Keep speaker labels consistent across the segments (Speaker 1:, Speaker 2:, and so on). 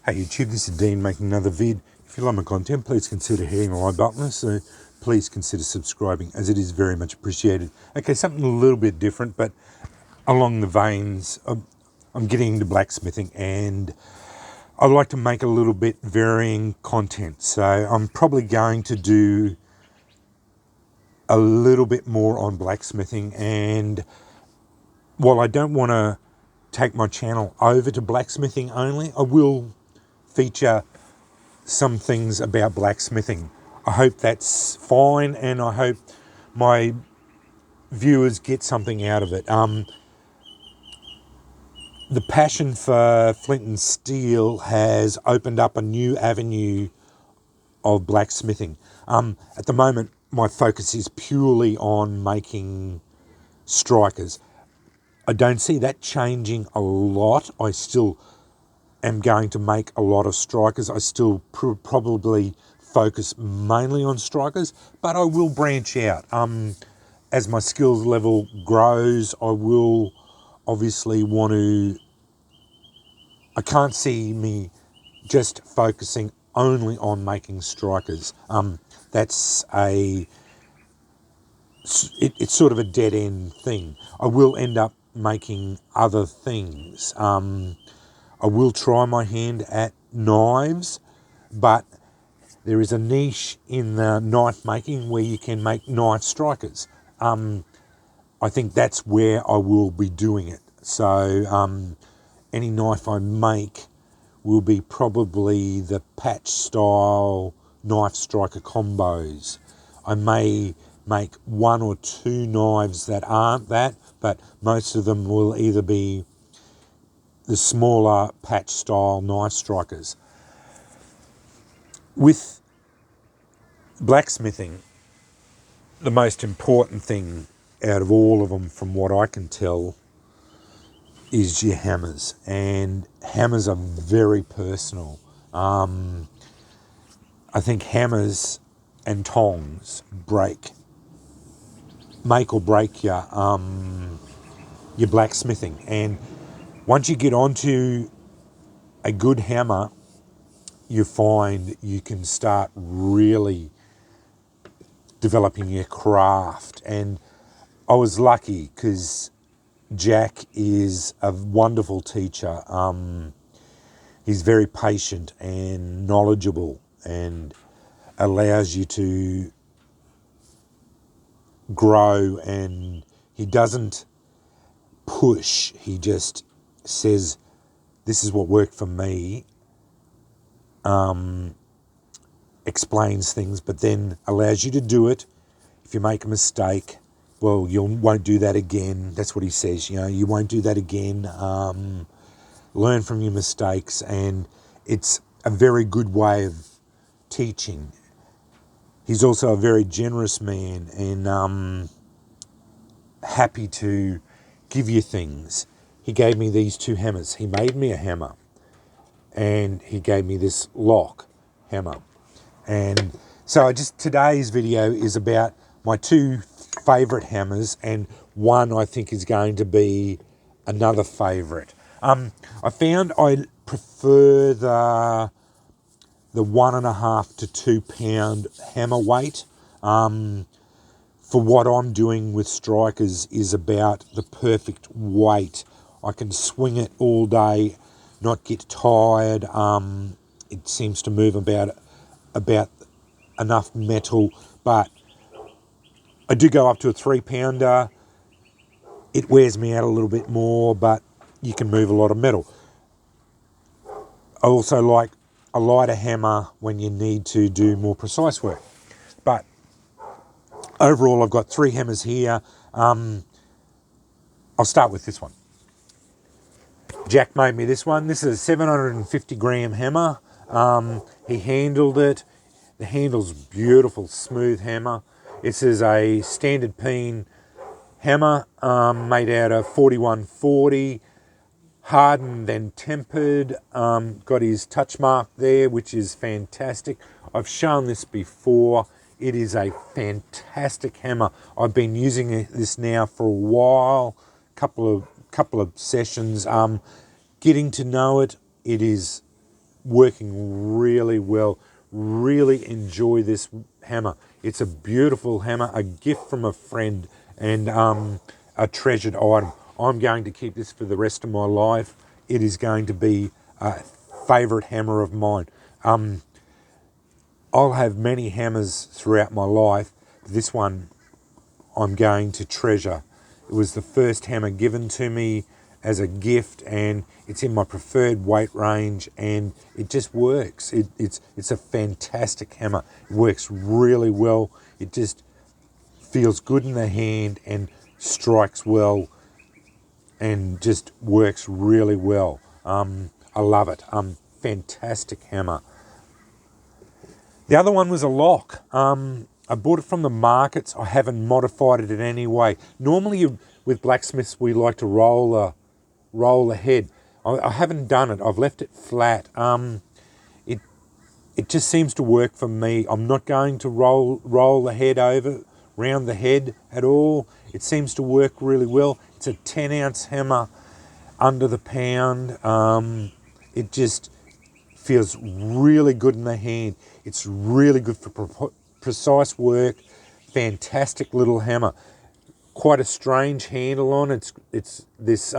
Speaker 1: Hey YouTube, this is Dean making another vid. If you like my content, please consider hitting the like button. So please consider subscribing, as it is very much appreciated. Okay, something a little bit different, but along the veins of, I'm getting into blacksmithing, and I like to make a little bit varying content. So I'm probably going to do a little bit more on blacksmithing, and while I don't want to take my channel over to blacksmithing only, I will feature some things about blacksmithing. I hope that's fine, and I hope my viewers get something out of it. The passion for flint and steel has opened up a new avenue of blacksmithing. At the moment, my focus is purely on making strikers. I don't see that changing a lot. I still am going to make a lot of strikers. I still probably focus mainly on strikers, but I will branch out. As my skills level grows, I will obviously want to, I can't see me just focusing only on making strikers. That's it's sort of a dead end thing. I will end up making other things. I will try my hand at knives, but there is a niche in the knife making where you can make knife strikers. I think that's where I will be doing it. So any knife I make will be probably the patch style knife striker combos. I may make one or two knives that aren't that, but most of them will either be the smaller patch style knife strikers. With blacksmithing, the most important thing out of all of them, from what I can tell, is your hammers. And hammers are very personal. I think hammers and tongs make or break your blacksmithing. And once you get onto a good hammer, you find you can start really developing your craft. And I was lucky because Jack is a wonderful teacher. He's very patient and knowledgeable and allows you to grow, and he doesn't push. He just says, this is what worked for me, explains things, but then allows you to do it. If you make a mistake, well, you won't do that again. That's what he says. You won't do that again. Learn from your mistakes, and it's a very good way of teaching. He's also a very generous man and happy to give you things. He gave me these two hammers. He made me a hammer, and he gave me this lock hammer. And so today's video is about my two favourite hammers, and one I think is going to be another favourite. I found I prefer the 1.5 to 2 pound hammer weight. For what I'm doing with strikers is about the perfect weight. I can swing it all day, not get tired. It seems to move about enough metal, but I do go up to a 3 pounder. It wears me out a little bit more, but you can move a lot of metal. I also like a lighter hammer when you need to do more precise work. But overall, I've got 3 hammers here. I'll start with this one. Jack made me this one. This is a 750 gram hammer. He handled it. The handle's beautiful, smooth hammer. This is a standard peen hammer made out of 4140, hardened then tempered. Got his touch mark there, which is fantastic. I've shown this before. It is a fantastic hammer. I've been using this now for a while, couple of sessions. Getting to know it, it is working really well. Really enjoy this hammer. It's a beautiful hammer, a gift from a friend, and a treasured item. I'm going to keep this for the rest of my life. It is going to be a favourite hammer of mine. I'll have many hammers throughout my life. This one I'm going to treasure. It was the first hammer given to me as a gift, and it's in my preferred weight range, and it just works. It's a fantastic hammer. It works really well. It just feels good in the hand and strikes well and just works really well. I love it. Fantastic hammer. The other one was a lock. I bought it from the markets. I haven't modified it in any way. Normally with blacksmiths we like to roll the head. I haven't done it. I've left it flat. It just seems to work for me. I'm not going to roll the head over, round the head at all. It seems to work really well. It's a 10-ounce hammer, under the pound. It just feels really good in the hand. It's really good for precise work. Fantastic little hammer. Quite a strange handle on it. It's this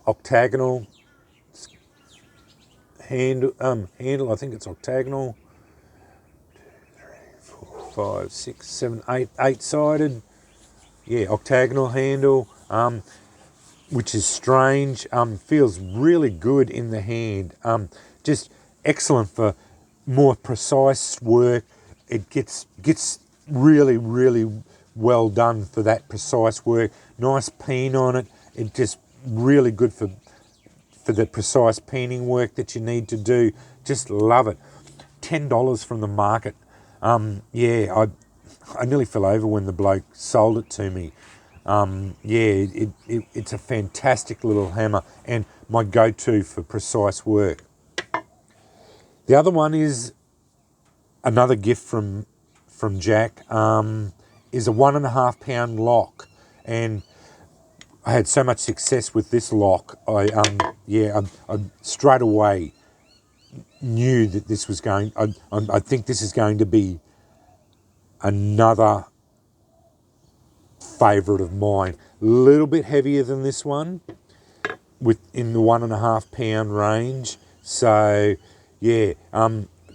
Speaker 1: octagonal handle. I think it's octagonal. 5, 6, 7, 8, 8-sided. Yeah, octagonal handle. Which is strange. Feels really good in the hand. Just excellent for more precise work. It gets really, really well done for that precise work. Nice peen on it. It just really good for the precise peening work that you need to do. Just love it. $10 from the market. Yeah, I nearly fell over when the bloke sold it to me. It's a fantastic little hammer and my go-to for precise work. The other one is another gift from Jack. Is a 1.5 pound lock, and I had so much success with this lock. I straight away knew that this was going. I think this is going to be another favourite of mine. A little bit heavier than this one, in the 1.5 pound range. So yeah,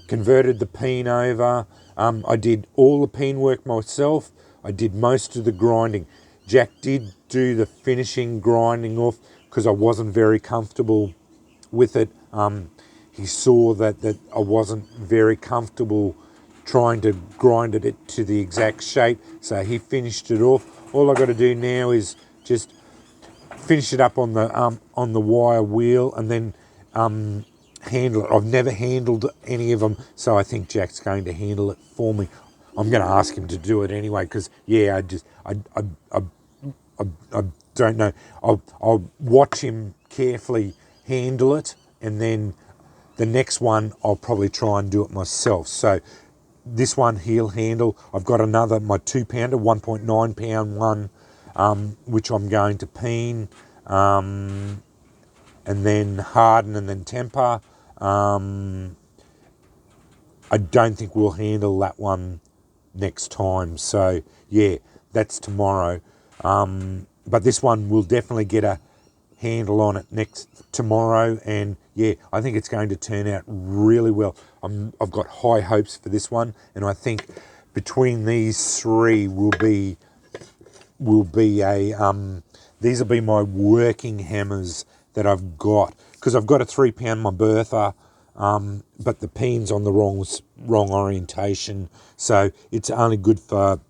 Speaker 1: converted the peen over. I did all the peen work myself. I did most of the grinding. Jack did do the finishing grinding off because I wasn't very comfortable with it. He saw that I wasn't very comfortable trying to grind it to the exact shape, so he finished it off. All I got to do now is just finish it up on the wire wheel and then handle it. I've never handled any of them, so I think Jack's going to handle it for me. I'm going to ask him to do it anyway because I don't know. I'll watch him carefully handle it, and then the next one I'll probably try and do it myself. So this one he'll handle. I've got another, my 2-pounder, 1.9 pound one, which I'm going to peen, and then harden and then temper. I don't think we'll handle that one next time. So yeah, that's tomorrow. But this one will definitely get a handle on it tomorrow, and yeah, I think it's going to turn out really well. I've got high hopes for this one, and I think between these three will be these will be my working hammers that I've got, because I've got a 3-pound my Bertha, but the peen's on the wrong orientation, so it's only good for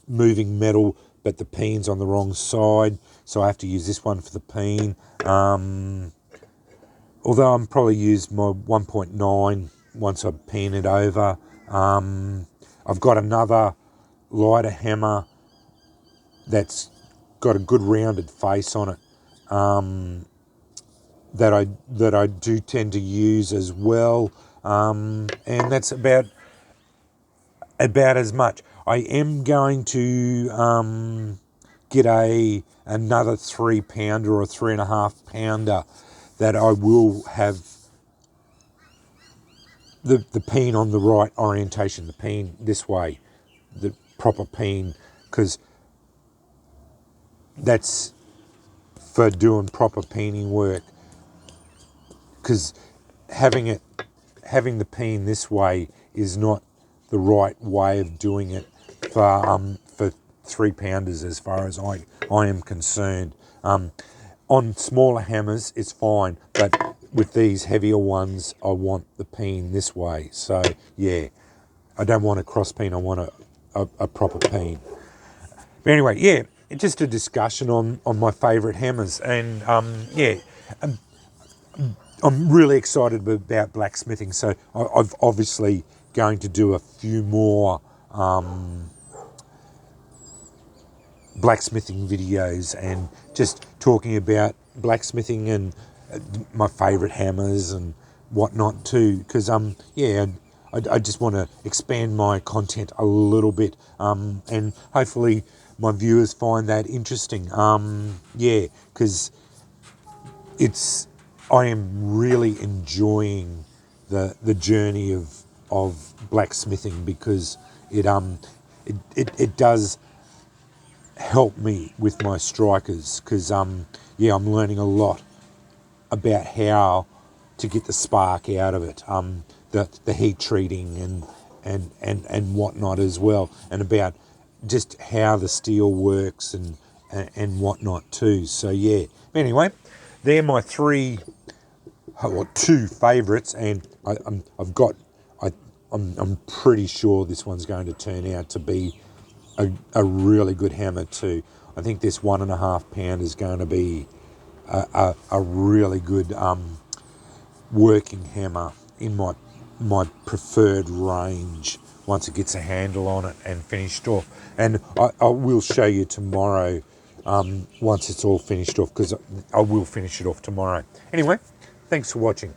Speaker 1: moving metal, but the peen's on the wrong side, so I have to use this one for the peen. Although I'm probably use my 1.9 once I peen it over. I've got another lighter hammer that's got a good rounded face on it, that I do tend to use as well, and that's about as much. I am going to get another 3-pounder or a 3.5 pounder that I will have the peen on the right orientation, the peen this way, the proper peen, because that's for doing proper peening work. Because having the peen this way is not the right way of doing it for 3-pounders, as far as I am concerned. On smaller hammers, it's fine, but with these heavier ones, I want the peen this way. So yeah, I don't want a cross peen. I want a proper peen. But anyway, yeah, just a discussion on my favourite hammers, and yeah. I'm really excited about blacksmithing, so I've obviously going to do a few more blacksmithing videos and just talking about blacksmithing and my favourite hammers and whatnot too, because yeah, I just want to expand my content a little bit, and hopefully my viewers find that interesting. Yeah, because I am really enjoying the journey of blacksmithing, because it does help me with my strikers, because yeah, I'm learning a lot about how to get the spark out of it, the heat treating and whatnot as well, and about just how the steel works and whatnot too. So yeah, anyway, they're my two favourites, and I'm pretty sure this one's going to turn out to be a really good hammer too. I think this 1.5 pound is going to be a really good working hammer in my preferred range once it gets a handle on it and finished off. And I will show you tomorrow once it's all finished off, because I will finish it off tomorrow. Anyway, thanks for watching.